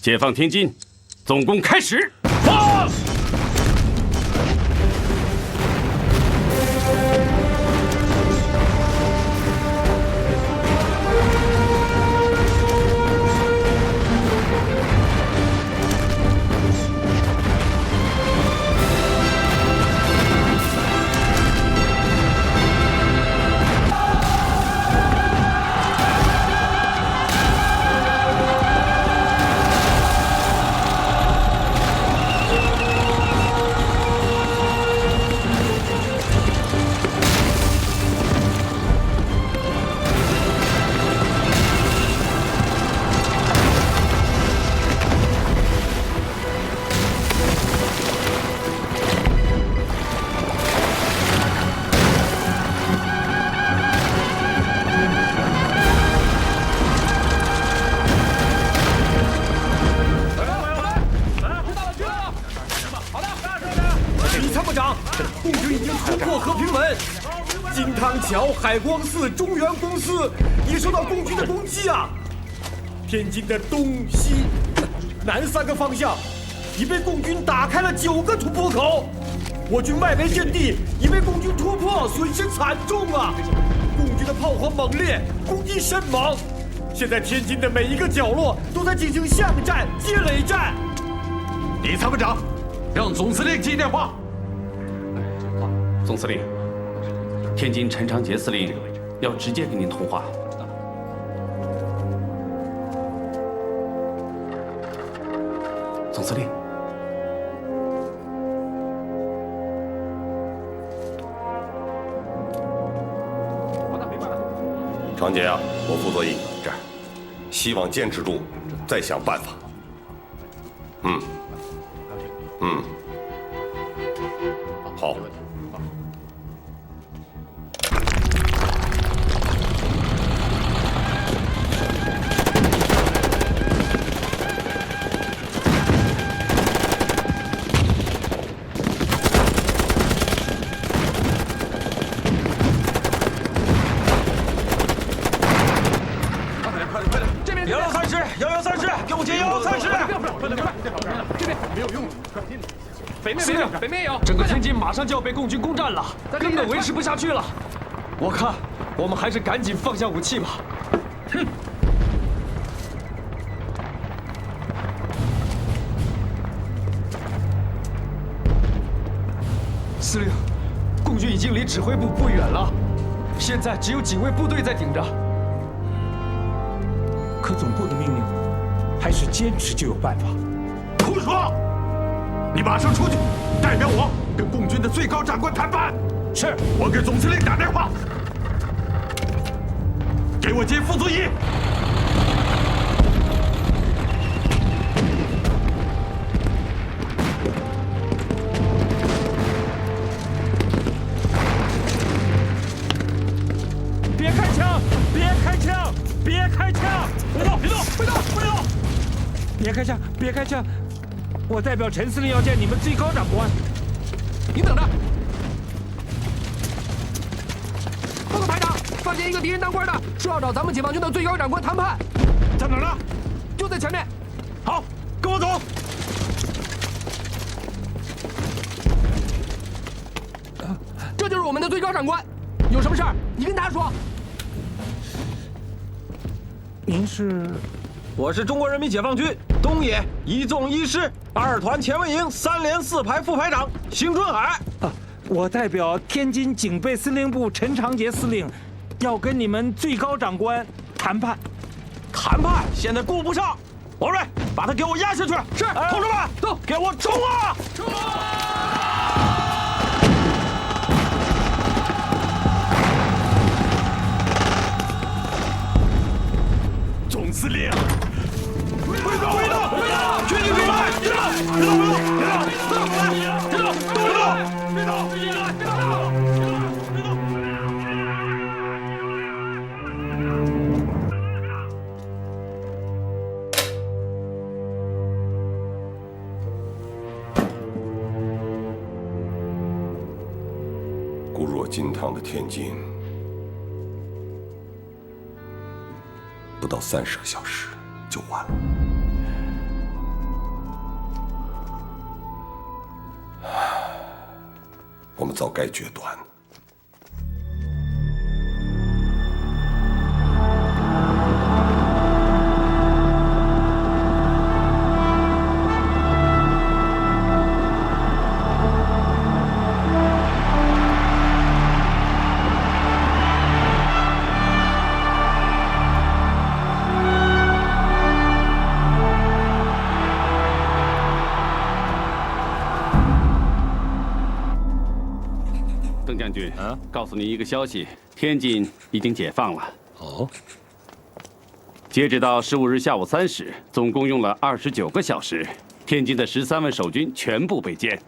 解放天津，总攻开始！放！海光寺、中原公司已受到共军的攻击啊！天津的东西南3个方向已被共军打开了9个突破口，我军外围阵地已被共军突破，损失惨重啊！共军的炮火猛烈，攻击甚猛，现在天津的每一个角落都在进行巷战、接垒战。李参谋长，让总司令接电话。总司令。天津陈长捷司令要直接跟您通话。总司令，长捷啊，我傅作义这儿，希望坚持住，再想办法。好。司令，北面有，整个天津马上就要被共军攻占了，根本维持不下去了。我看我们还是赶紧放下武器吧。哼！司令，共军已经离指挥部不远了，现在只有警卫部队在顶着。可总部的命令还是坚持就有办法。胡说！你马上出去，代表我跟共军的最高长官谈判。是，我给总司令打电话，给我接傅作义。别开枪！别开枪！别开枪！别动！别动！别动！别动！别开枪！别开枪！我代表陈司令要见你们最高长官。您等着。报告排长，发现一个敌人当官的，说要找咱们解放军的最高长官谈判。在哪儿呢？就在前面。好，跟我走。这就是我们的最高长官，有什么事儿你跟他说。您是？我是中国人民解放军东野1纵1师2团前卫营3连4排副排长邢春海。我代表天津警备司令部陈长捷司令，要跟你们最高长官谈判。谈判现在顾不上，王瑞，把他给我压下去。是，同志们，走，给我冲啊！冲啊！总司令，回动！全体准备！别动！固若金汤的天津，不到30个小时就完了。我们早该决断。邓将军，告诉你一个消息，天津已经解放了。哦，截止到15日下午3时，总共用了29个小时，天津的13万守军全部被歼。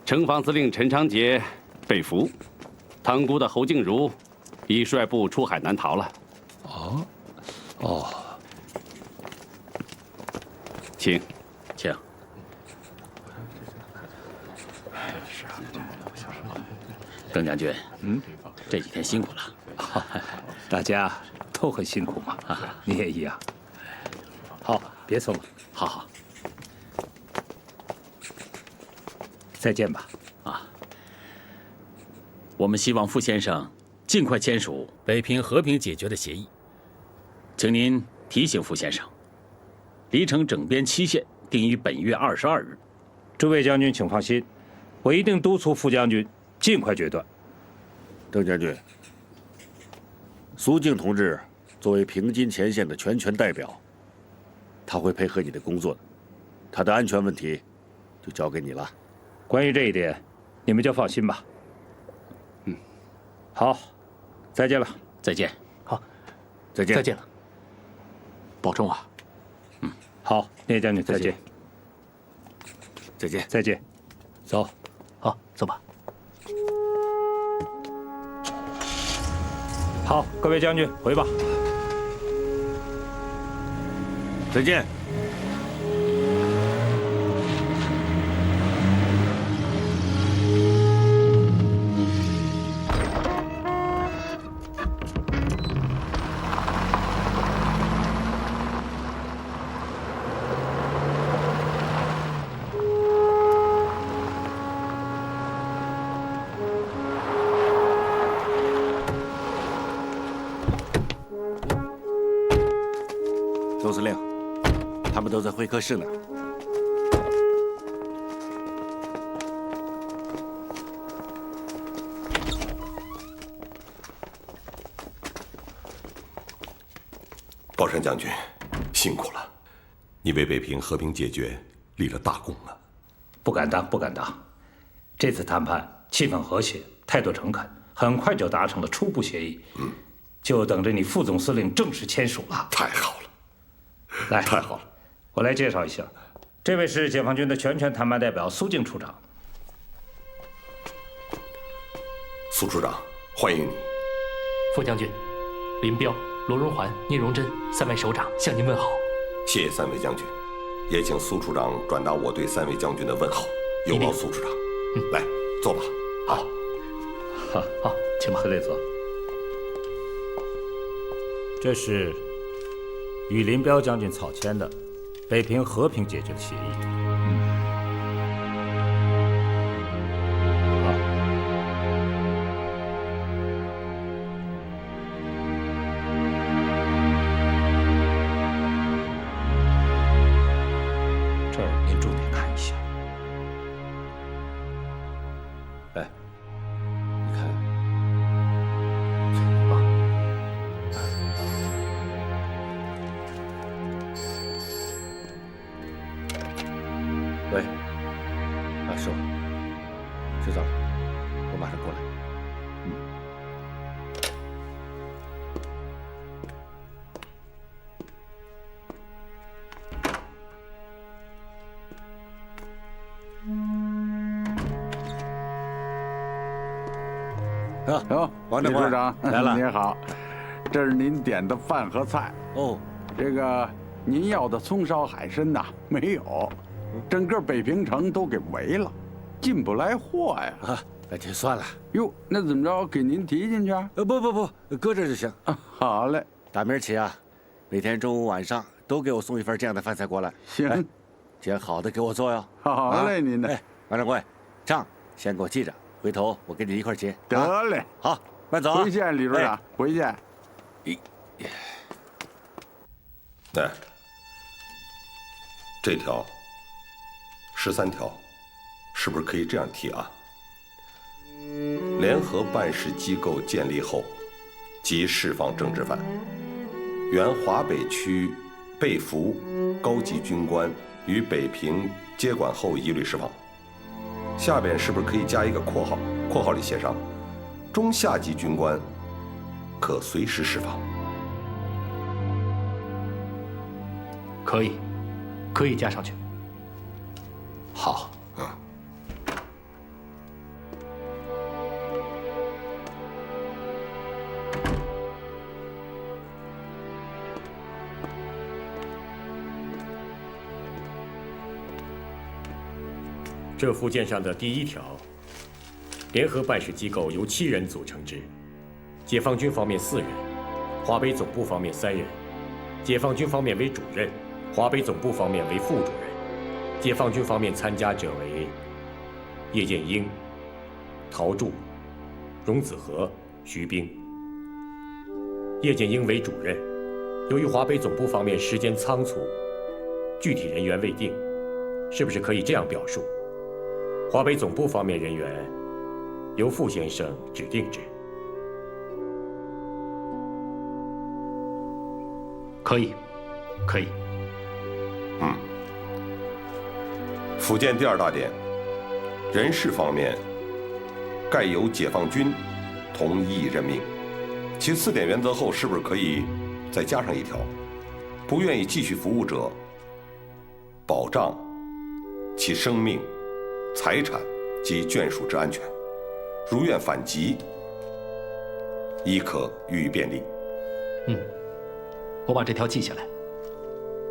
城防司令陈长捷被俘，塘沽的侯静茹已率部出海南逃了。哦，请。请。邓将军，这几天辛苦了。大家都很辛苦嘛，你也一样。好，别走了，好，再见吧。我们希望傅先生尽快签署北平和平解决的协议，请您提醒傅先生，离城整编期限定于本月22日。诸位将军请放心，我一定督促傅将军尽快决断。邓将军，苏静同志作为平津前线的全权代表，他会配合你的工作的，他的安全问题就交给你了。关于这一点，你们就放心吧。好，再见了。再见。好，再见。再见了，保重啊。好，聂将军再见。再见。再见。走。好，走吧。好，各位将军回吧。再见。周司令，他们都在会客室呢。高山将军，辛苦了，你为北平和平解决立了大功啊！不敢当，不敢当。这次谈判气氛和谐，态度诚恳，很快就达成了初步协议。就等着你副总司令正式签署了。太好了，来，太好了！我来介绍一下，这位是解放军的全权谈判代表苏静处长。苏处长，欢迎你。副将军，林彪、罗荣桓、聂荣臻3位首长向您问好。谢谢3位将军，也请苏处长转达我对3位将军的问候，有劳苏处长。来，坐吧。好，请吧。司令坐。这是与林彪将军草签的北平和平解决的协议。好。这儿您重点看一下。哎，你看。喂，是我，知道了，我马上过来。王长官李处长来了，您好，这是您点的饭和菜。哦，这个您要的葱烧海参呐没有，整个北平城都给围了，进不来货呀。那就算了。哟，那怎么着？给您提进去？不，搁这就行。好嘞，打明儿起啊，每天中午晚上都给我送一份这样的饭菜过来。行，捡好的给我做哟。好嘞，您的。哎，王掌柜，账先给我记着，回头我跟你一块结。得嘞，好，慢走啊。回见，李处长，回见。哎，这条13条，是不是可以这样提啊？联合办事机构建立后，即释放政治犯。原华北区被俘高级军官于北平接管后一律释放。下边是不是可以加一个括号？括号里写上中下级军官可随时释放。可以，可以加上去。好。这附件上的第1条，联合办事机构由7人组成之，解放军方面4人，华北总部方面3人，解放军方面为主任，华北总部方面为副主任。解放军方面参加者为叶剑英、陶铸、荣子和、徐冰。叶剑英为主任，由于华北总部方面时间仓促，具体人员未定，是不是可以这样表述？华北总部方面人员由傅先生指定之。可以，可以。附件第2大点，人事方面，概由解放军同意任命。其4点原则后，是不是可以再加上一条？不愿意继续服务者，保障其生命、财产及眷属之安全，如愿反击，亦可予以便利。我把这条记下来。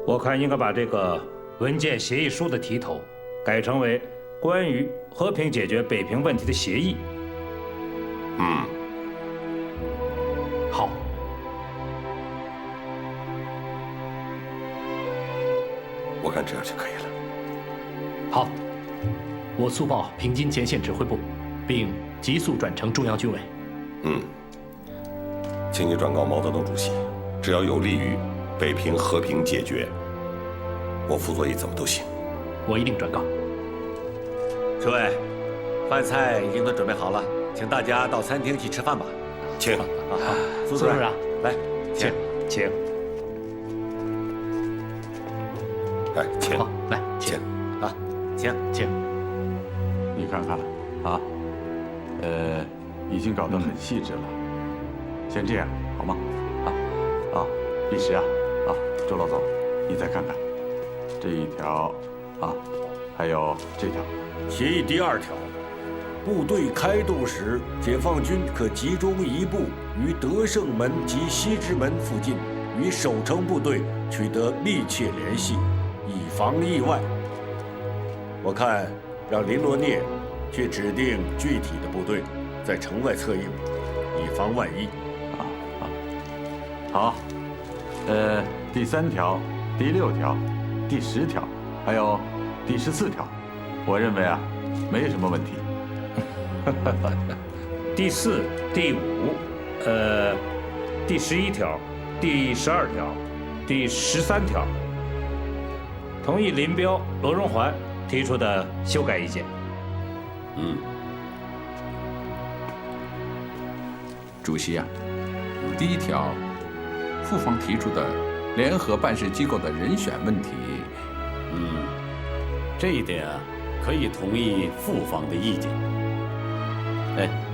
我看应该把这个文件协议书的题头改成为关于和平解决北平问题的协议。好。我看这样就可以了。好，我速报平津前线指挥部，并急速转呈中央军委。请你转告毛泽东主席，只要有利于北平和平解决，我傅作义怎么都行。我一定转告。诸位，饭菜已经都准备好了，请大家到餐厅去吃饭吧。请。好，苏处长，来，请。来，请。好，来，请。啊，请。你看看，啊，已经搞得很细致了。先这样好吗？历史啊，周老总，你再看看这一条，还有这条。协议第2条，部队开动时，解放军可集中一部于德胜门及西直门附近，与守城部队取得密切联系，以防意外。我看让林罗聂去指定具体的部队，在城外策应，以防万一。好，第3条、第6条、第10条，还有第14条，我认为没有什么问题。第4、第5，第11条、第12条、第13条，同意林彪、罗荣桓提出的修改意见。主席第1条，傅方提出的联合办事机构的人选问题，这一点可以同意傅方的意见。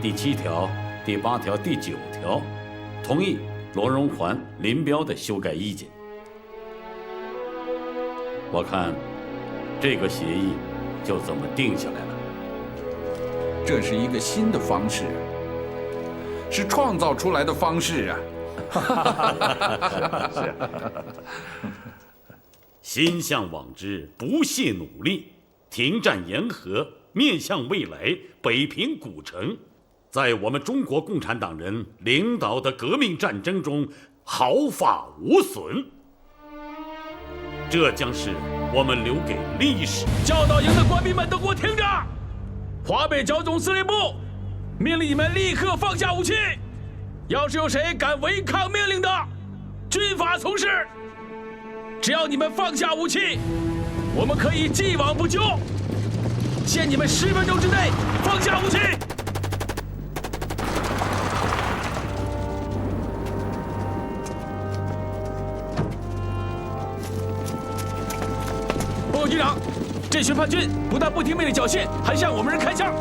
第7条、第8条、第9条，同意罗荣桓、林彪的修改意见。我看这个协议就这么定下来了。这是一个新的方式，是创造出来的方式啊！是。心向往之，不懈努力，停战言和，面向未来，北平古城，在我们中国共产党人领导的革命战争中毫发无损。这将是我们留给历史。教导营的官兵们都给我听着！华北剿总司令部命令你们立刻放下武器。要是有谁敢违抗命令的，军法从事。只要你们放下武器，我们可以既往不咎。限你们10分钟之内放下武器。报告局长，这群叛军不但不听命令缴械，还向我们人开枪。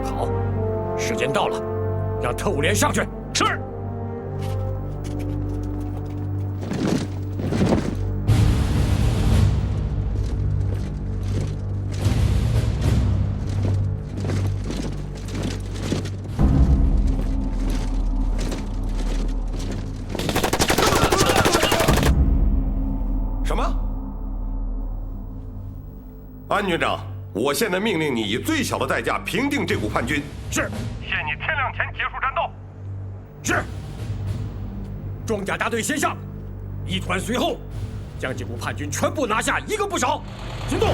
好，时间到了，让特务连上去。是。安军长，我现在命令你以最小的代价平定这股叛军。是。限你天亮前结束战斗。是。装甲大队先上，一团随后，将这股叛军全部拿下，一个不少。行动！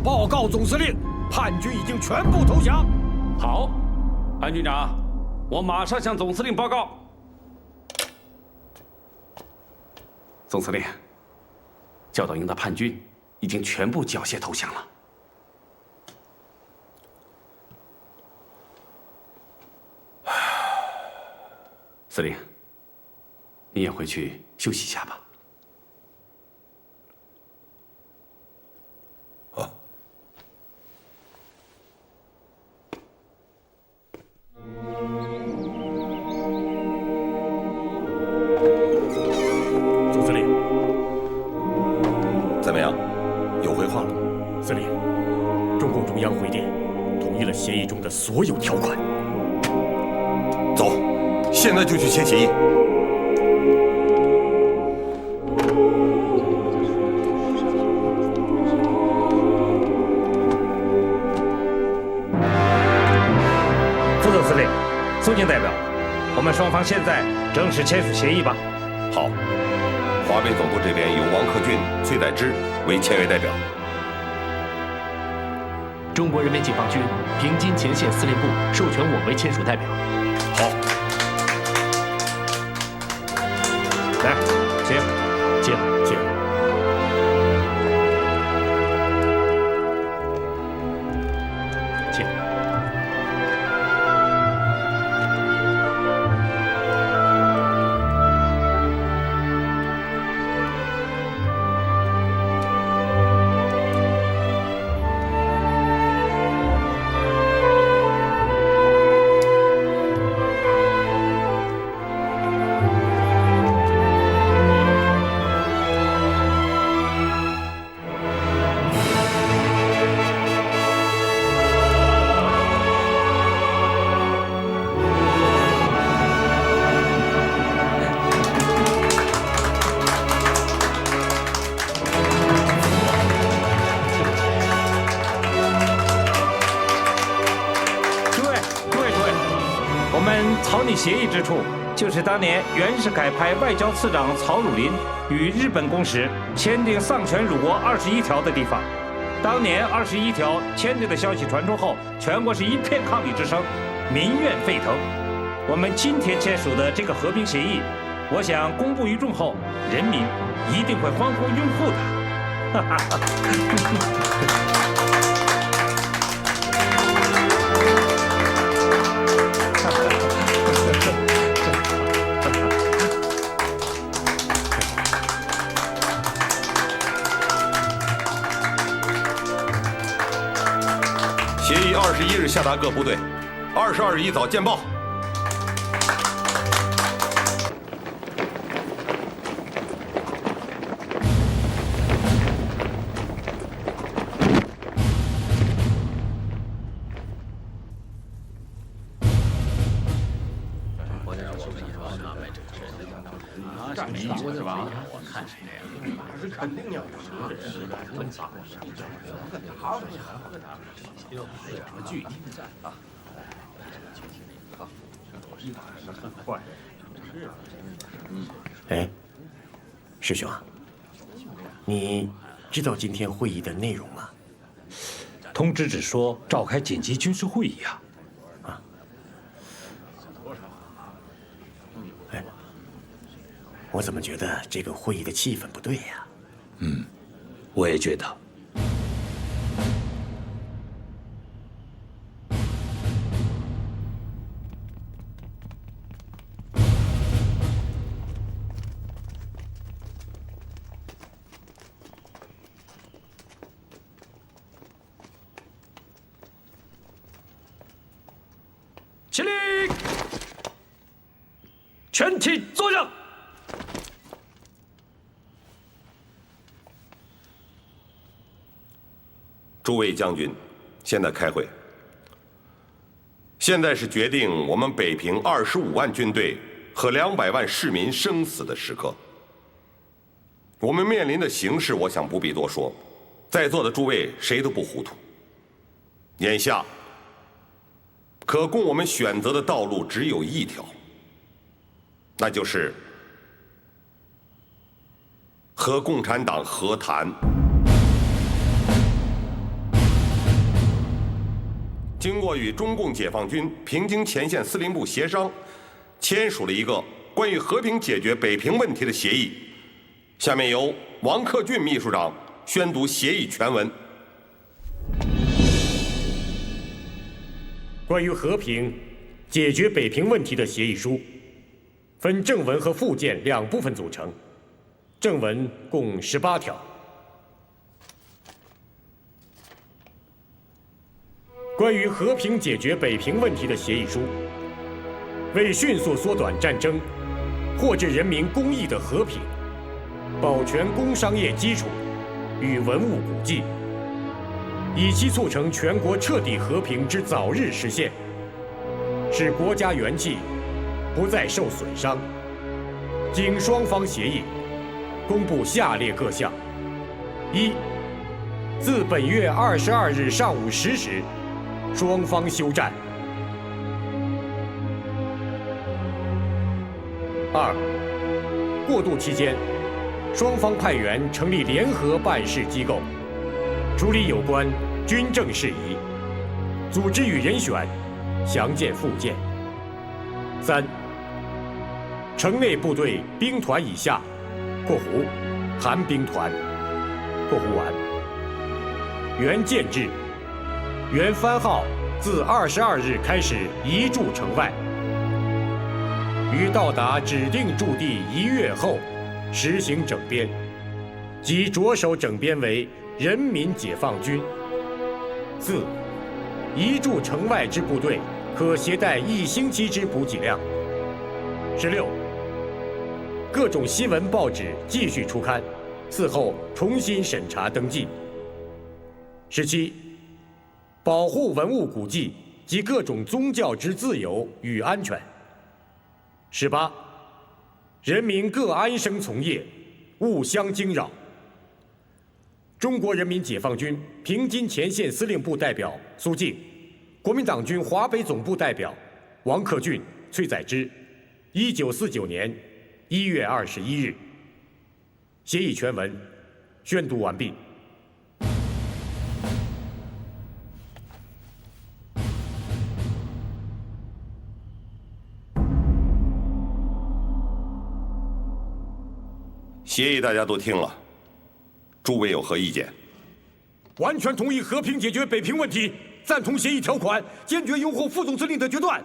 报告总司令，叛军已经全部投降。好，安军长，我马上向总司令报告。总司令，教导营的叛军已经全部缴械投降了。司令，你也回去休息一下吧。总司令，怎么样？有回话了？司令，中共中央回电，同意了协议中的所有条款。走，现在就去签协议。副总司令，肃静代表，我们双方现在正式签署协议吧。好，华北总部这边由王克俊、崔载之为签约代表。中国人民解放军平津前线司令部授权我为签署代表。好，来，请，请。草拟协议之处，就是当年袁世凯派外交次长曹汝霖与日本公使签订丧权辱国21条的地方。当年21条签订的消息传出后，全国是一片抗议之声，民怨沸腾。我们今天签署的这个和平协议，我想公布于众后，人民一定会欢呼拥护的。哈哈哈。协议21日下达各部队，22日一早见报。是吧？肯定要好，具体啊，好，很快。哎，师兄啊，你知道今天会议的内容吗？通知只说召开紧急军事会议啊。哎，我怎么觉得这个会议的气氛不对呀？我也觉得。起立！全体坐下。诸位将军，现在开会。现在是决定我们北平25万军队和200万市民生死的时刻。我们面临的形势，我想不必多说，在座的诸位谁都不糊涂。眼下，可供我们选择的道路只有一条，那就是和共产党和谈。经过与中共解放军平津前线司令部协商，签署了一个关于和平解决北平问题的协议。下面由王克俊秘书长宣读协议全文。关于和平解决北平问题的协议书，分正文和附件2部分组成。正文共18条。关于和平解决北平问题的协议书，为迅速缩短战争，获致人民公益的和平，保全工商业基础与文物古迹，以期促成全国彻底和平之早日实现，使国家元气不再受损伤，经双方协议，公布下列各项：一、自本月22日上午10时，双方休战。2、过渡期间，双方派员成立联合办事机构，处理有关军政事宜，组织与人选，详见附件。3、城内部队兵团以下（括弧含兵团）（括弧完）原建制，原番号自22日开始移驻城外，于到达指定驻地1月后实行整编，即着手整编为人民解放军。4、移驻城外之部队可携带1星期之补给量。16、各种新闻报纸继续出刊，嗣后重新审查登记。17、保护文物古迹及各种宗教之自由与安全。18、人民各安生从业，勿相惊扰。中国人民解放军平津前线司令部代表苏静，国民党军华北总部代表王克俊、崔载之，1949年1月21日。协议全文宣读完毕。协议大家都听了，诸位有何意见？完全同意和平解决北平问题，赞同协议条款，坚决拥护副总司令的决断。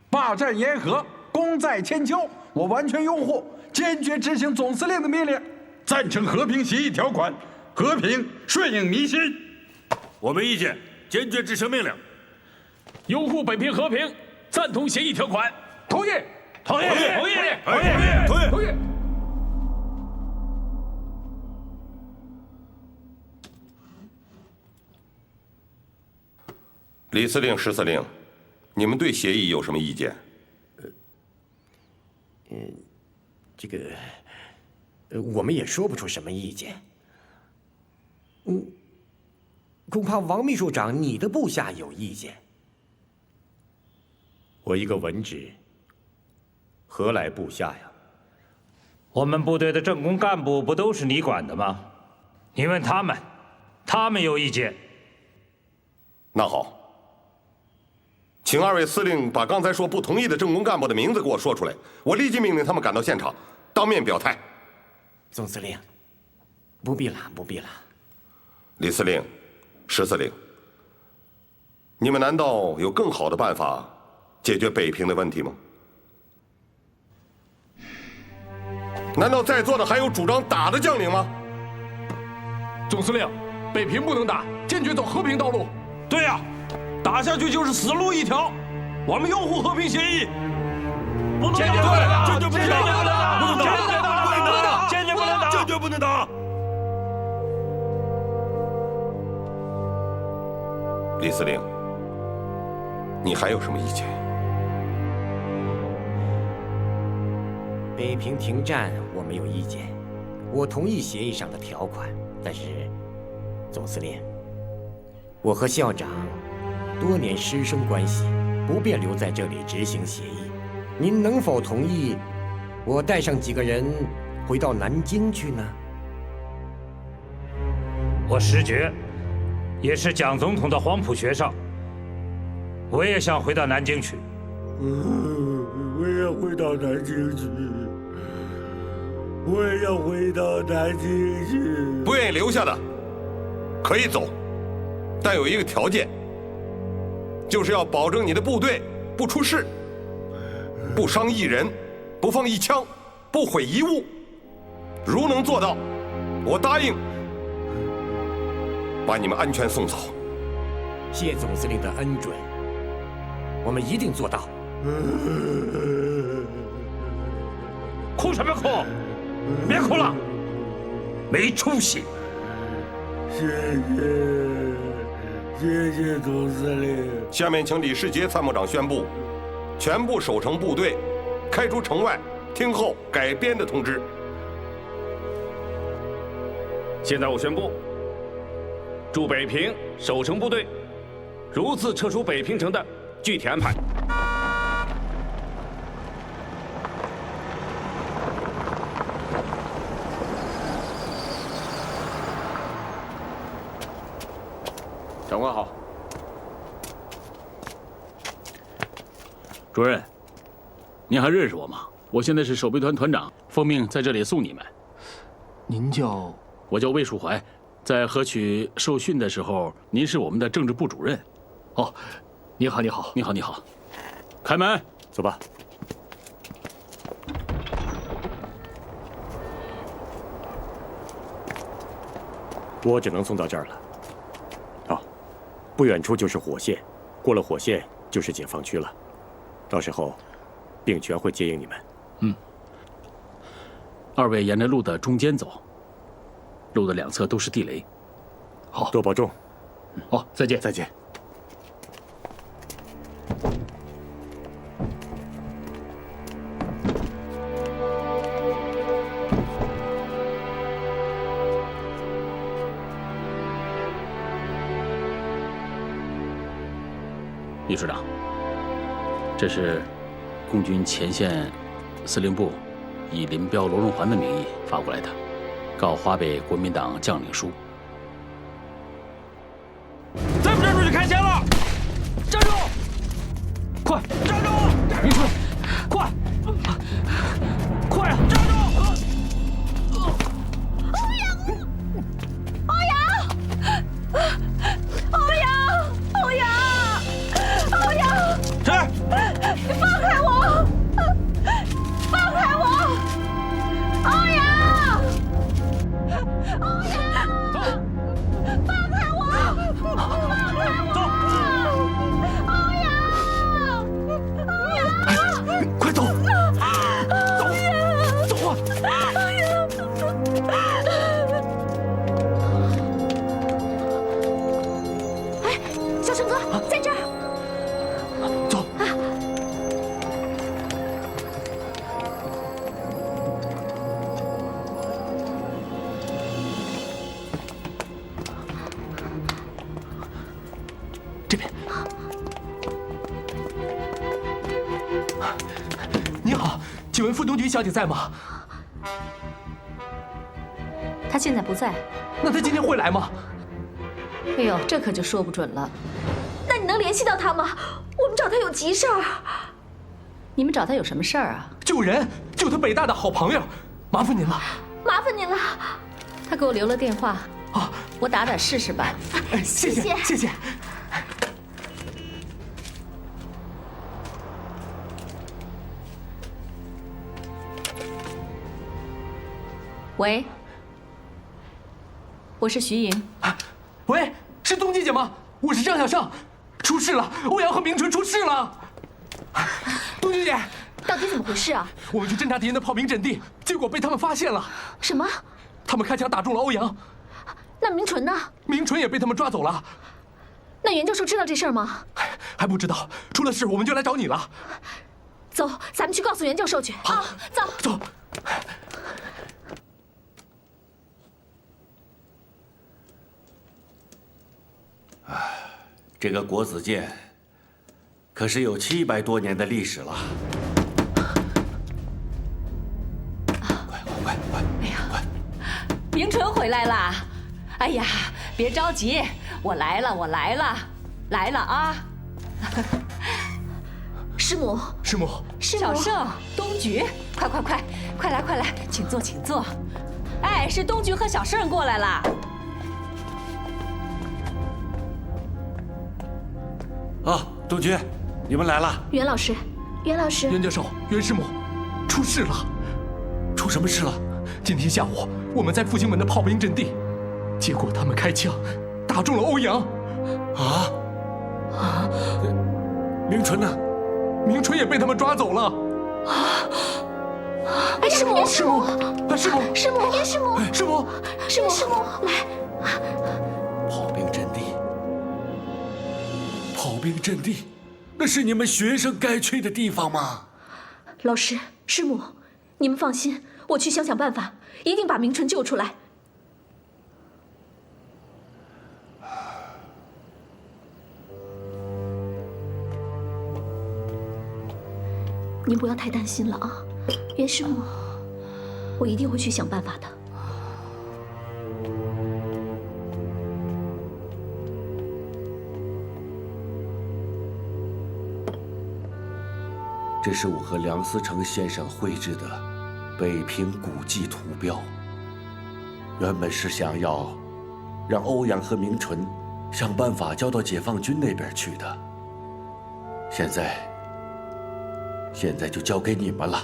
霸占沿河，功在千秋，我完全拥护，坚决执行总司令的命令。赞成和平协议条款，和平顺应民心。我没意见，坚决执行命令。拥护北平和平，赞同协议条款，同意，同意，同意，同意，同意，同意。李司令、石司令，你们对协议有什么意见？我们也说不出什么意见。恐怕王秘书长你的部下有意见。我一个文职，何来部下呀？我们部队的政工干部不都是你管的吗？你问他们，他们有意见。那好，请二位司令把刚才说不同意的政工干部的名字给我说出来，我立即命令他们赶到现场，当面表态。总司令，不必了，不必了。李司令、石司令，你们难道有更好的办法解决北平的问题吗？难道在座的还有主张打的将领吗？总司令，北平不能打，坚决走和平道路。对呀，打下去就是死路一条。我们拥护和平协议。不能打，坚决不能打，不能打，坚决不能打，坚决不能打。李司令，你还有什么意见？北平停战我没有意见，我同意协议上的条款，但是，总司令，我和校长多年师生关系，不便留在这里执行协议。您能否同意我带上几个人回到南京去呢？我石觉也是蒋总统的黄埔学生，我也想回到南京去。我也回到南京去，我也要回到南京去。不愿意留下的可以走，但有一个条件，就是要保证你的部队不出事，不伤一人，不放一枪，不毁一物。如能做到，我答应把你们安全送走。谢总司令的恩准，我们一定做到。哭什么哭？别哭了，没出息。谢谢总司令。下面请李世杰参谋长宣布，全部守城部队开出城外，听候改编的通知。现在我宣布，驻北平守城部队如次撤出北平城的具体安排。长官好。主任，您还认识我吗？我现在是守备团团长，奉命在这里送你们。您叫？我叫魏树怀，在河曲受训的时候，您是我们的政治部主任。哦，你好，你好，你好，你好。开门，走吧。我只能送到这儿了。好，不远处就是火线，过了火线就是解放区了。到时候，兵权会接应你们。嗯。二位沿着路的中间走，路的两侧都是地雷。好，多保重。好，再见。再见。李师长，这是共军前线司令部以林彪、罗荣桓的名义发过来的，告华北国民党将领书。再不站住就开枪了！站住！快，站住！你说，快，快啊！站住！副东局小姐在吗？她现在不在。那她今天会来吗？哎呦，这可就说不准了。那你能联系到她吗？我们找她有急事儿。你们找她有什么事儿啊？救人，救她北大的好朋友，麻烦您了。麻烦您了。她给我留了电话，我打试试吧。谢谢，谢谢。喂，我是徐莹。喂，是冬季姐吗？我是张小胜，出事了，欧阳和明纯出事了。冬季姐，到底怎么回事啊？我们去侦察敌人的炮兵阵地，结果被他们发现了。什么？他们开枪打中了欧阳。那明纯呢？明纯也被他们抓走了。那袁教授知道这事儿吗？还不知道，出了事我们就来找你了。走，咱们去告诉袁教授去。好，走走。这个国子监可是有700多年的历史了。快！哎呀，明纯回来啦！哎呀，别着急，我来了啊！师母，小胜，东局，快来，请坐。哎，是东局和小胜过来了。东局，你们来了。袁老师，袁教授，袁师母，出事了。出什么事了？今天下午我们在复兴门的炮兵阵地，结果他们开枪打中了欧阳。明纯呢？明纯也被他们抓走了。哎，师母，来。炮兵阵地，那是你们学生该去的地方吗？老师，师母，你们放心，我去想办法，一定把明纯救出来。您不要太担心了啊，袁师母，我一定会去想办法的。这是我和梁思成先生绘制的北平古迹图标，原本是想要让欧阳和明纯想办法交到解放军那边去的，现在就交给你们了。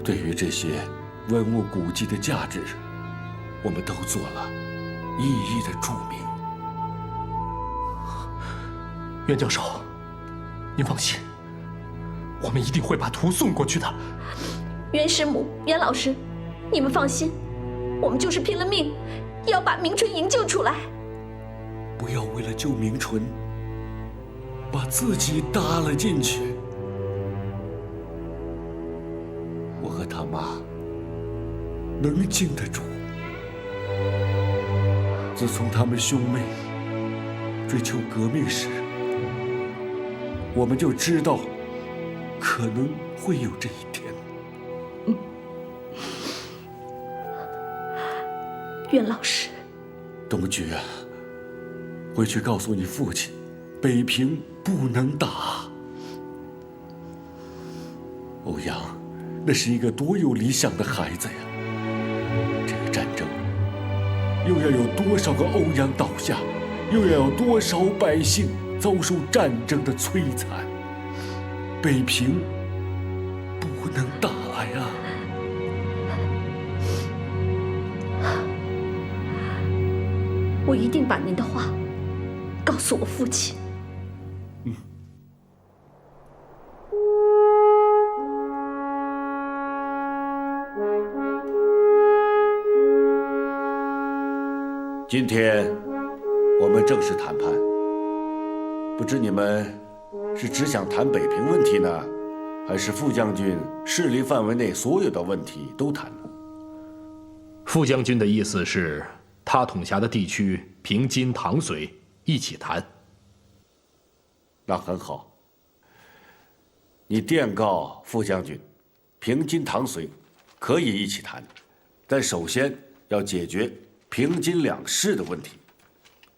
对于这些文物古迹的价值，我们都做了一一的注明。袁教授，您放心，我们一定会把图送过去的。袁师母、袁老师，你们放心，我们就是拼了命，也要把明纯营救出来。不要为了救明纯，把自己搭了进去。我和他妈能经得住。自从他们兄妹追求革命时，我们就知道可能会有这一天。袁老师，东局啊，回去告诉你父亲，北平不能打。欧阳，那是一个多有理想的孩子呀！这个战争又要有多少个欧阳倒下，又要有多少百姓遭受战争的摧残？北平不能打呀！我一定把您的话告诉我父亲。今天我们正式谈判，不知你们是只想谈北平问题呢，还是副将军势力范围内所有的问题都谈呢？副将军的意思是，他他统辖的地区平津、唐绥一起谈。那很好。你电告副将军，平津、唐绥可以一起谈，但首先要解决平津两市的问题。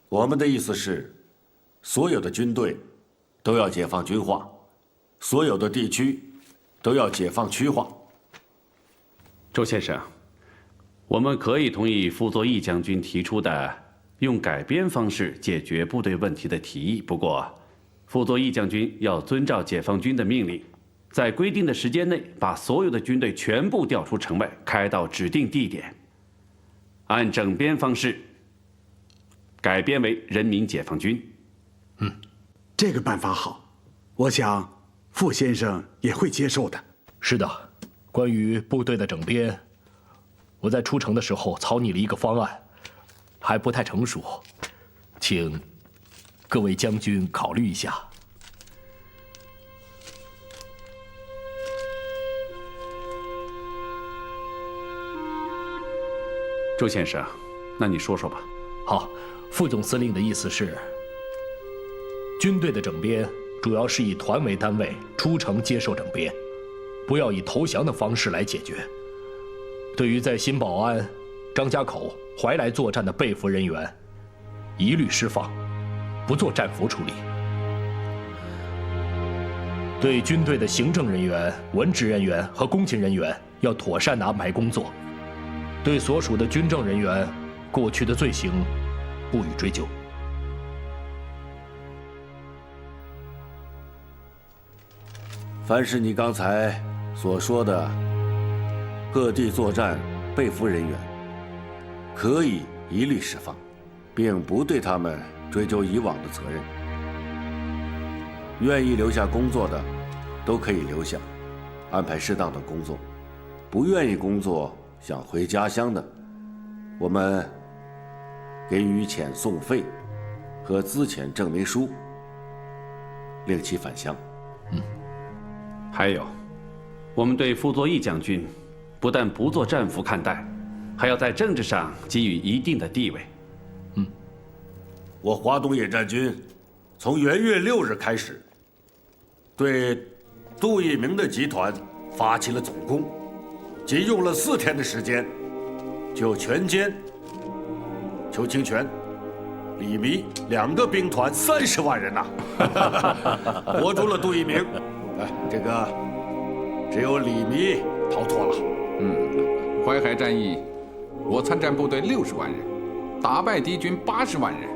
我们的意思是，所有的军队都要解放军化，所有的地区都要解放区化。周先生，我们可以同意傅作义将军提出的用改编方式解决部队问题的提议，不过傅作义将军要遵照解放军的命令，在规定的时间内把所有的军队全部调出城外，开到指定地点，按整编方式改编为人民解放军。这个办法好，我想傅先生也会接受的。是的，关于部队的整编，我在出城的时候草拟了一个方案，还不太成熟，请各位将军考虑一下。周先生，那你说说吧。好，副总司令的意思是，军队的整编主要是以团为单位出城接受整编，不要以投降的方式来解决。对于在新保安、张家口、怀来作战的被俘人员，一律释放，不做战俘处理。对军队的行政人员、文职人员和工勤人员要妥善的安排工作。对所属的军政人员，过去的罪行不予追究。凡是你刚才所说的各地作战被俘人员，可以一律释放，并不对他们追究以往的责任。愿意留下工作的，都可以留下，安排适当的工作；不愿意工作，想回家乡的，我们给予遣送费和资遣证明书，令其返乡。还有，我们对傅作义将军，不但不做战俘看待，还要在政治上给予一定的地位。我华东野战军从元月6日开始，对杜聿明的集团发起了总攻，仅用了4天的时间，就全歼邱清泉、李弥2个兵团30万人呐，活捉了杜聿明。这个只有李弥逃脱了。淮海战役，我参战部队60万人，打败敌军80万人，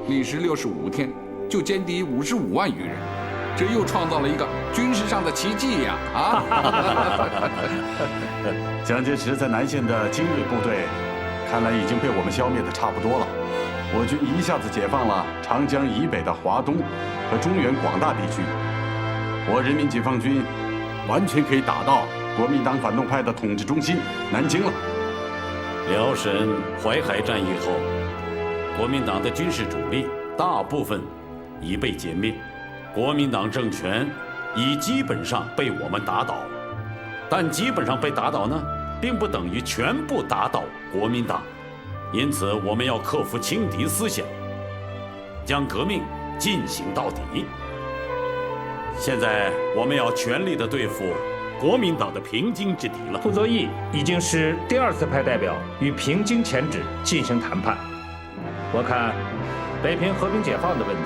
历时65天就歼敌55万余人，这又创造了一个军事上的奇迹呀！蒋介石在南线的精锐部队，看来已经被我们消灭的差不多了。我军一下子解放了长江以北的华东和中原广大地区，我人民解放军完全可以打到国民党反动派的统治中心南京了。辽沈、淮海战役后，国民党的军事主力大部分已被歼灭，国民党政权已基本上被我们打倒。但基本上被打倒呢，并不等于全部打倒国民党，因此我们要克服轻敌思想，将革命进行到底。现在我们要全力地对付国民党的平津之敌了。傅作义已经是第2次派代表与平津前指进行谈判。我看北平和平解放的问题，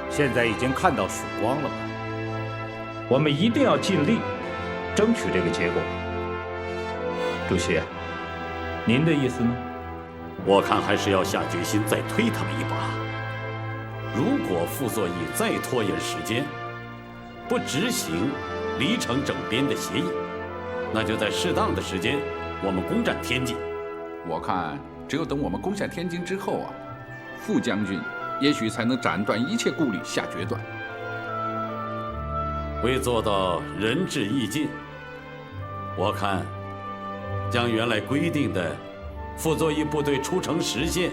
现在已经看到曙光了吧？我们一定要尽力争取这个结果。主席，您的意思呢？我看还是要下决心再推他们一把。如果傅作义再拖延时间，不执行离城整编的协议，那就在适当的时间，我们攻占天津。我看只有等我们攻下天津之后啊，傅将军也许才能斩断一切顾虑，下决断。为做到仁至义尽，我看将原来规定的傅作义部队出城时限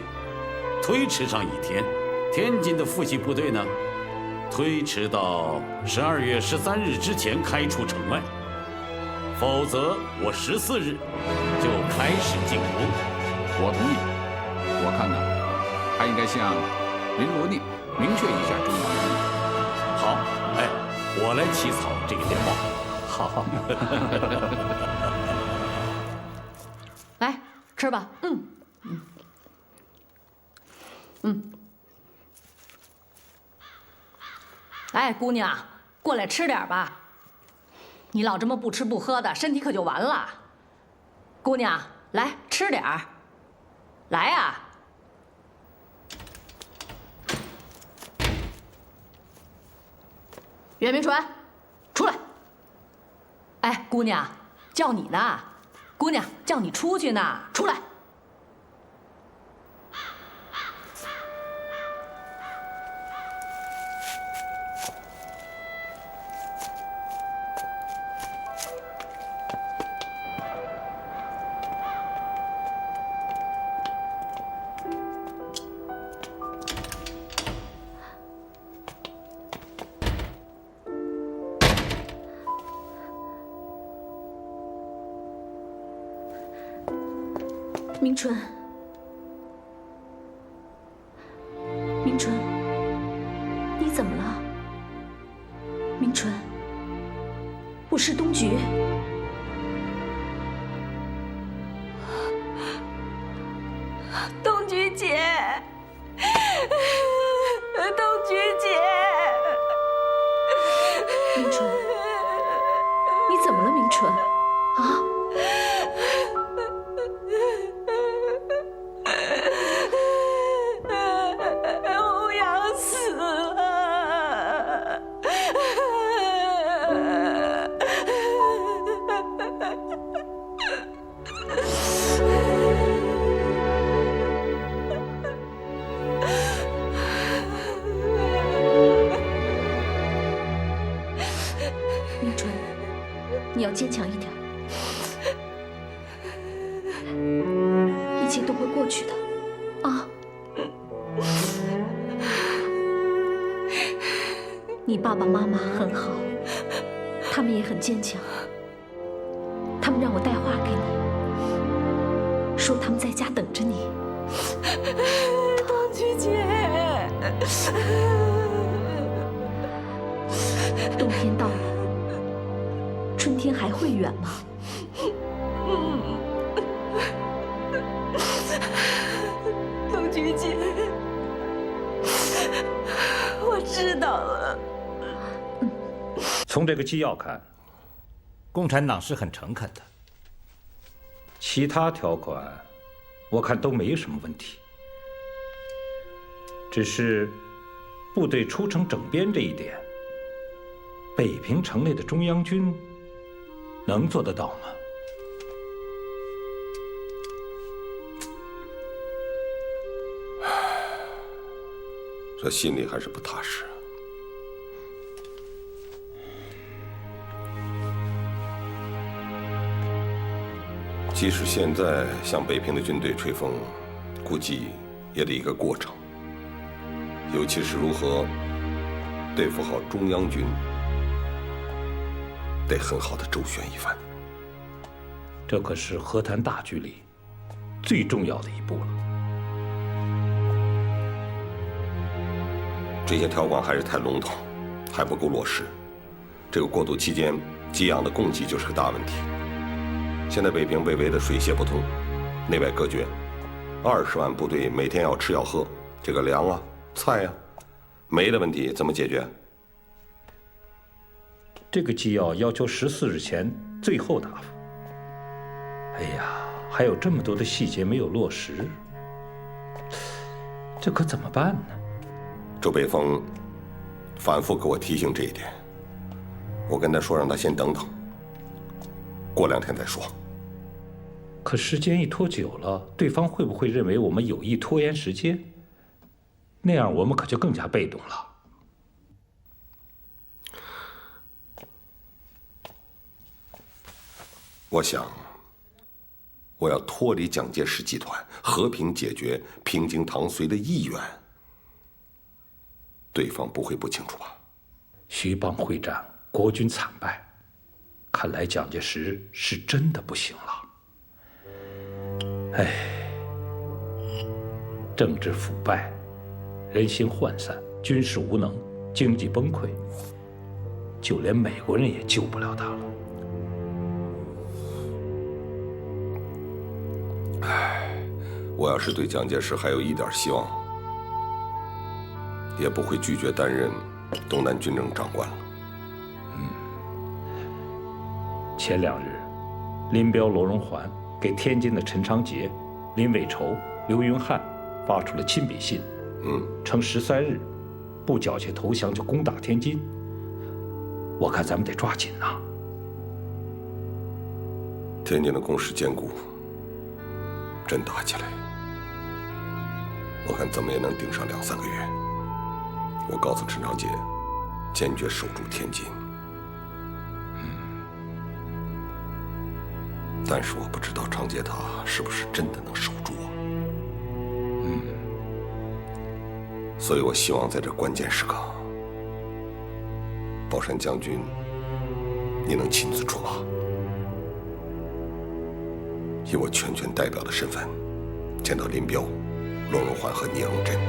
推迟上1天，天津的父系部队呢，推迟到12月13日之前开出城外，否则我14日就开始进攻。我同意。我看呢，还应该向林罗聂明确一下中央意义。好，哎，我来起草这个电报。好。来吃吧，哎，姑娘，过来吃点吧。你老这么不吃不喝的，身体可就完了。姑娘，来吃点儿。来呀！袁明纯，出来！哎，姑娘，叫你呢。姑娘，叫你出去呢，出来！明纯，明纯，你怎么了？明纯，我是东菊。东菊姐，东菊姐，明纯，你怎么了，明纯？啊？欧阳死了。明纯，你要坚强一点，一切都会过去的，啊！你爸爸妈妈很好，他们也很坚强，他们让我带话给你，说他们在家等着你。东菊姐，冬天到了，春天还会远吗？东菊姐，我知道了。从这个纪要看，共产党是很诚恳的。其他条款，我看都没什么问题。只是部队出城整编这一点，北平城内的中央军能做得到吗？这心里还是不踏实。即使现在向北平的军队吹风，估计也得一个过程。尤其是如何对付好中央军，得很好的周旋一番。这可是和谈大局里最重要的一步了。这些条款还是太笼统，还不够落实。这个过渡期间，给养的供给就是个大问题。现在北平被围得水泄不通，内外隔绝，20万部队每天要吃要喝，这个粮啊、菜啊，煤的问题怎么解决？这个纪要要求14日前最后答复。哎呀，还有这么多的细节没有落实，这可怎么办呢？周北峰反复给我提醒这一点，我跟他说让他先等等，过2天再说。可时间一拖久了，对方会不会认为我们有意拖延时间？那样我们可就更加被动了。我想，我要脱离蒋介石集团，和平解决平津唐绥的意愿，对方不会不清楚吧？徐蚌会战，国军惨败，看来蒋介石是真的不行了。哎，政治腐败，人心涣散，军事无能，经济崩溃，就连美国人也救不了他了。我要是对蒋介石还有一点希望，也不会拒绝担任东南军政长官了。前2日，林彪、罗荣桓给天津的陈长捷、林伟筹、刘云汉发出了亲笔信，称13日不缴械投降就攻打天津。我看咱们得抓紧呐。天津的攻势坚固，真打起来，我看怎么也能顶上2、3个月。我告诉陈长捷，坚决守住天津。但是我不知道长捷他是不是真的能守住啊。所以我希望在这关键时刻，宝山将军，你能亲自出马，以我全权代表的身份，见到林彪、罗荣桓和聂荣臻，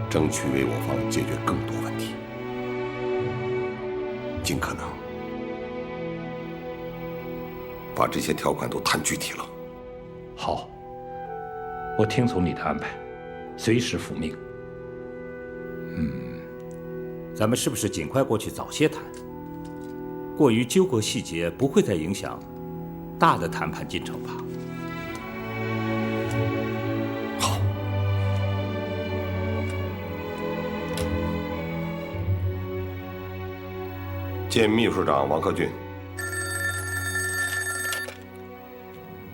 争取为我方解决更多问题，尽可能把这些条款都谈具体了。好，我听从你的安排，随时复命。咱们是不是尽快过去早些谈？过于纠葛细节不会再影响大的谈判进程吧？好。见秘书长王克俊。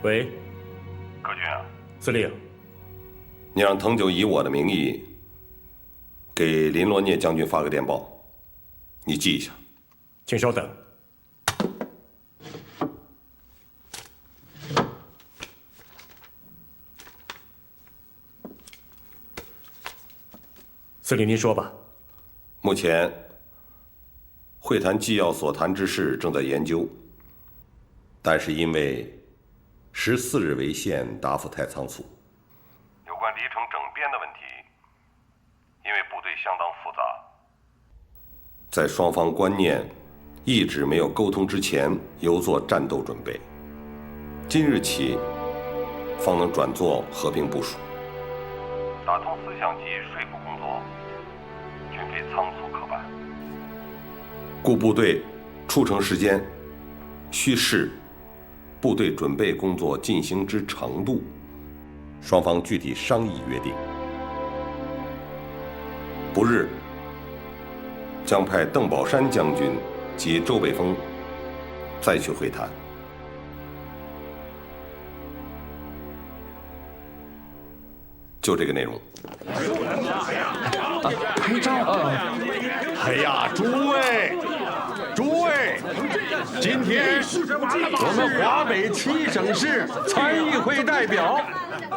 喂，克俊啊，司令，你让藤九以我的名义给林罗聂将军发个电报，你记一下。请稍等。司令，您说吧。目前会谈纪要所谈之事正在研究，但是因为14日为限，答复太仓促。有关离城整编的问题，因为部队相当复杂，在双方观念、意志没有沟通之前，犹做战斗准备。今日起，方能转做和平部署。打通思想及说服工作，均非仓促可办。故部队出城时间，需视部队准备工作进行之程度，双方具体商议约定。不日，将派邓宝山将军及周北峰再去会谈。就这个内容。拍照。哎呀，诸位，今天我们华北7省市参议会代表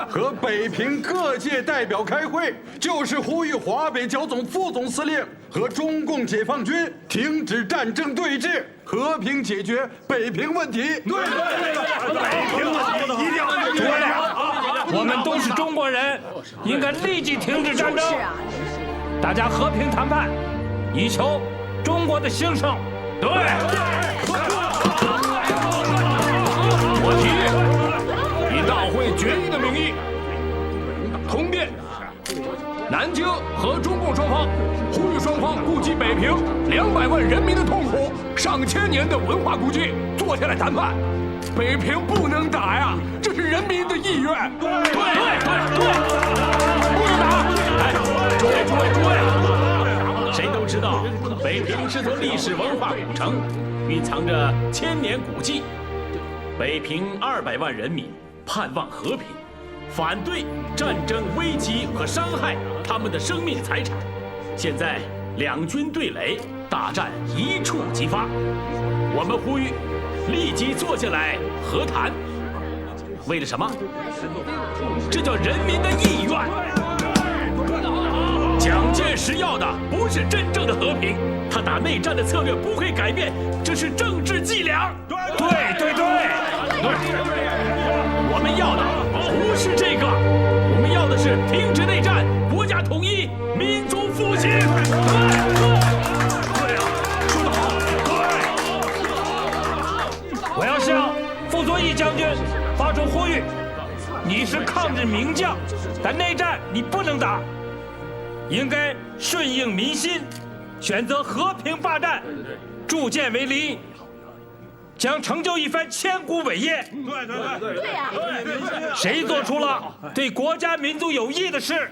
和北平各界代表开会，就是呼吁华北剿总副总司令和中共解放军停止战争对峙，和平解决北平问题。对，北平问题一定要解决。诸位，我们都是中国人，应该立即停止战争，大家和平谈判，以求中国的兴盛。对。我提议，以大会决议的名义，通电南京和中共双方，呼吁双方顾及北平200万人民的痛苦、上千年的文化古迹，坐下来谈判。北平不能打呀，这是人民的意愿。对，不能打。哎，诸位，谁都知道，北平是座历史文化古城，蕴藏着千年古迹。北平200万人民盼望和平，反对战争危机和伤害他们的生命财产。现在两军对垒，大战一触即发。我们呼吁立即坐下来和谈。为了什么？这叫人民的意愿。蒋介石要的不是真正的和平，他打内战的策略不会改变，这是政治伎俩。对，我们要的不是这个，我们要的是停止内战，国家统一，民族复兴。对啊，说得好，对。我要向傅作义将军发出呼吁：你是抗日名将，但内战你不能打，应该顺应民心，选择和平罢战，铸剑为犁。将成就一番千古伟业。对呀，谁做出了对国家民族有益的事，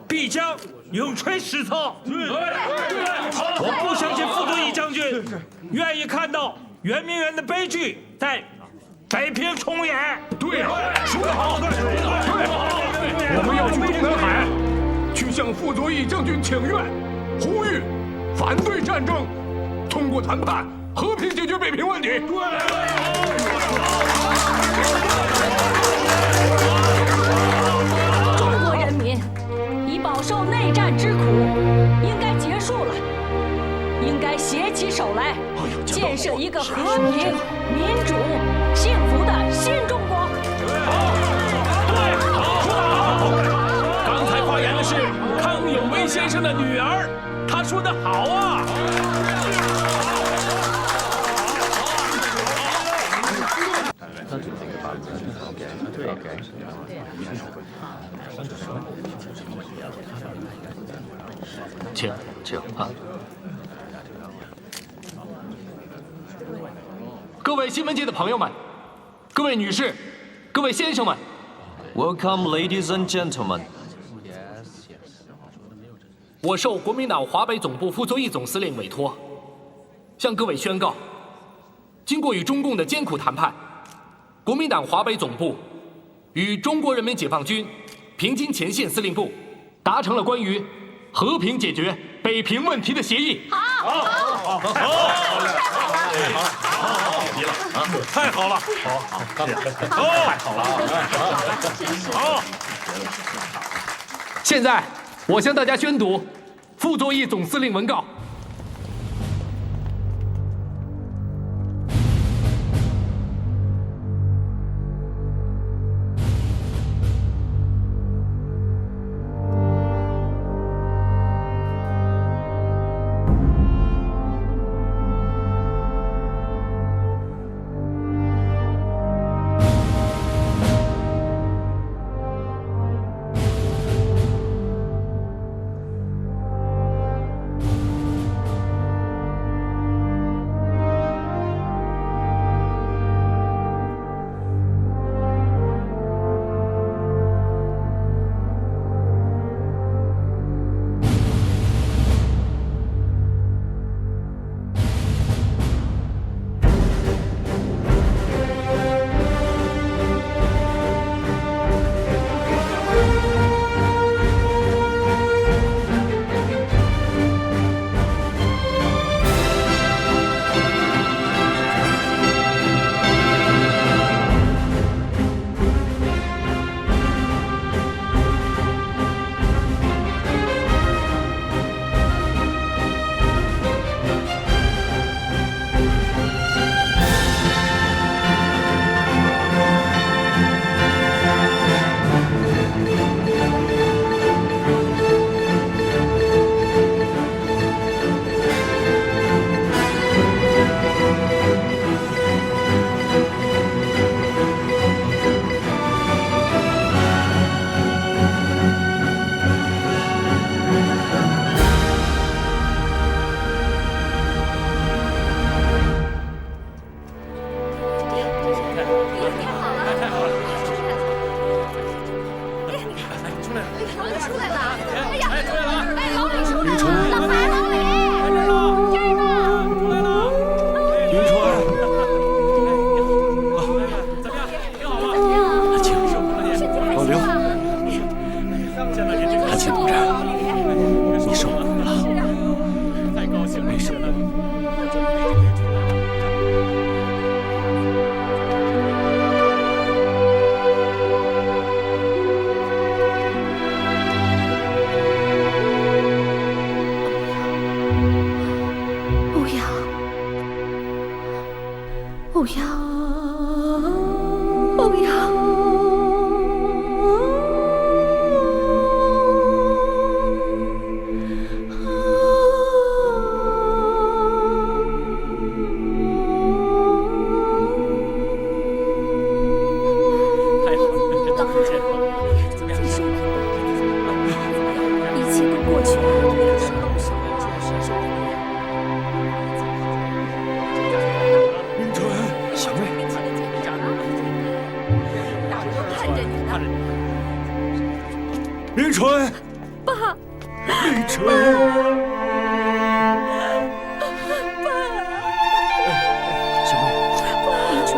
必将永垂史册。我不相信傅作义将军愿意看到圆明园的悲剧在北平重演。对呀，说得好。对，我们要去中南海，去向傅作义将军请愿，呼吁反对战争，通过谈判和平解决北平问题。对。中国人民已饱受内战之苦，应该结束了，应该携起手来，建设一个和平、民主、幸福的新中国。对，好。刚才发言的是康有为先生的女儿，她说得好啊。请啊！各位新闻界的朋友们，各位女士，各位先生们 ，Welcome, ladies and gentlemen。我受国民党华北总部傅作义总司令委托，向各位宣告，经过与中共的艰苦谈判，国民党华北总部与中国人民解放军平津前线司令部达成了关于和平解决北平问题的协议。好，太好了，好。现在我向大家宣读傅作义总司令文告。欧阳，纯，爸，立纯，小妹，立纯，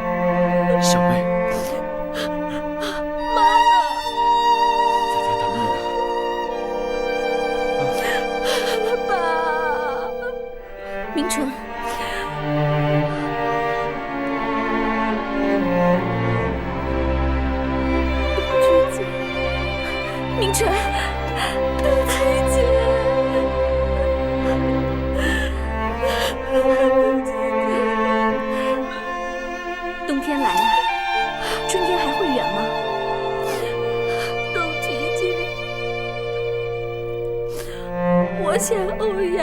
爸，小妹，妈呢？在家等你呢。爸，明纯。明纯，冬菊姐，冬天来了，春天还会远吗？冬菊姐，我想欧阳。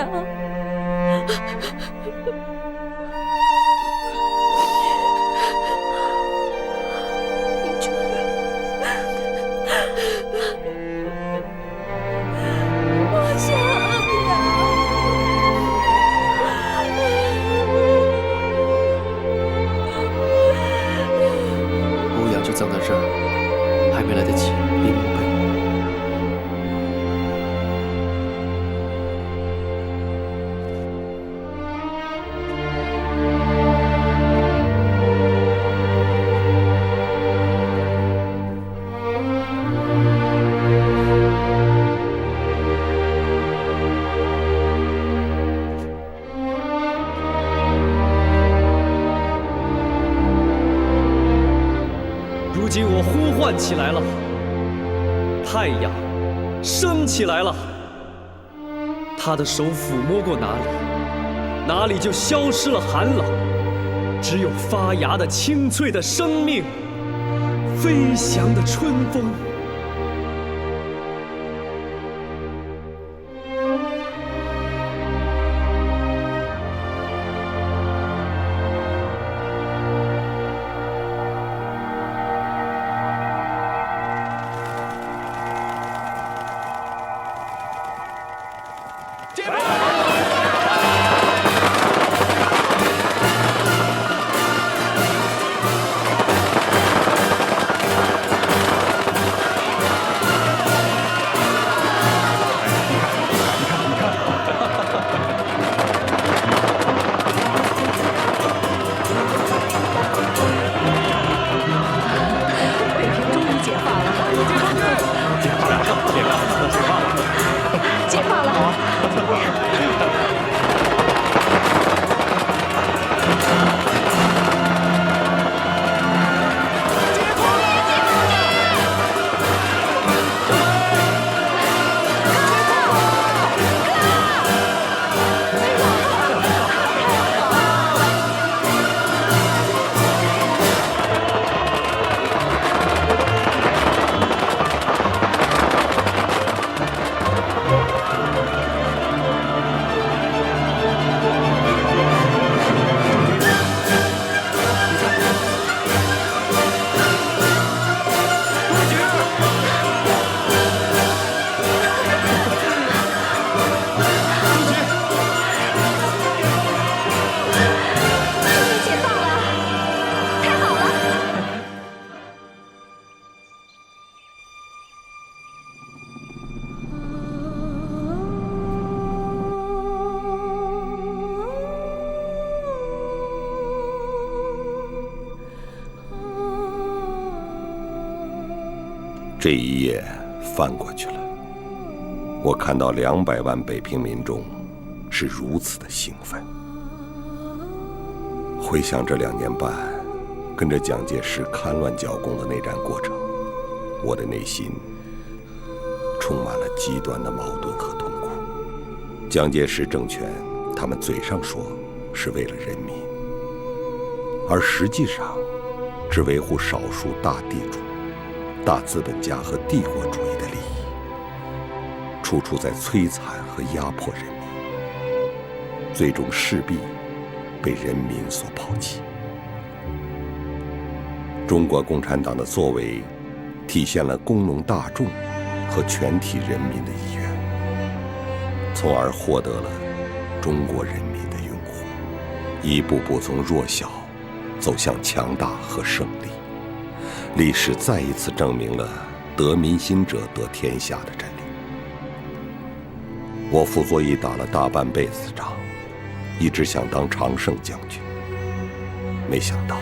葬在这儿，还没来得及立墓碑。如今我呼唤起来了，太阳升起来了，他的手抚摸过哪里，哪里就消失了寒冷，只有发芽的青翠的生命，飞翔的春风。这一页翻过去了，我看到200万北平民众是如此的兴奋。回想这2年半跟着蒋介石戡乱剿共的内战过程，我的内心充满了极端的矛盾和痛苦。蒋介石政权，他们嘴上说是为了人民，而实际上只维护少数大地主、大资本家和帝国主义的利益，处处在摧残和压迫人民，最终势必被人民所抛弃。中国共产党的作为，体现了工农大众和全体人民的意愿，从而获得了中国人民的拥护，一步步从弱小走向强大和胜利。历史再一次证明了得民心者得天下的真理。我傅作义打了大半辈子的仗，一直想当常胜将军，没想到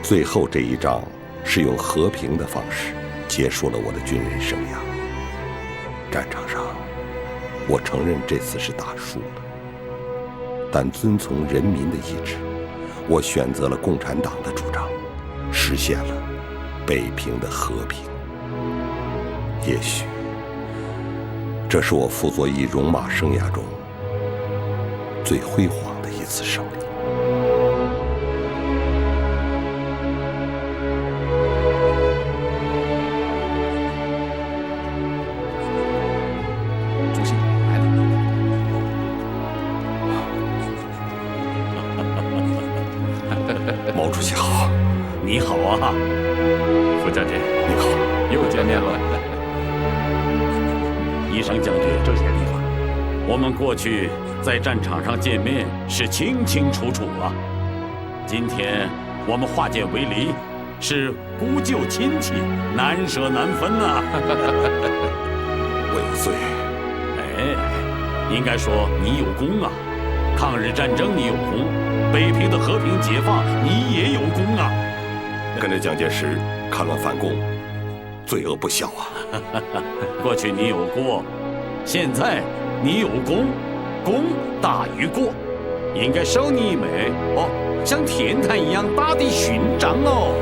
最后这一仗是用和平的方式结束了我的军人生涯。战场上，我承认这次是打输了，但遵从人民的意志，我选择了共产党的主张，实现了北平的和平。也许这是我傅作义戎马生涯中最辉煌的一次胜利。主席来了。毛主席好。你好啊，傅将军。你好，又见面了。一声将军，这些地方，我们过去在战场上见面是清清楚楚啊。今天我们化解为离，是孤旧亲戚，难舍难分呐。我有罪。哎，应该说你有功啊。抗日战争你有功，北平的和平解放你也有功啊。跟着蒋介石戡乱反共，罪恶不小啊。过去你有过，现在你有功，功大于过，应该收你一枚哦，像天坛一样大的勋章哦。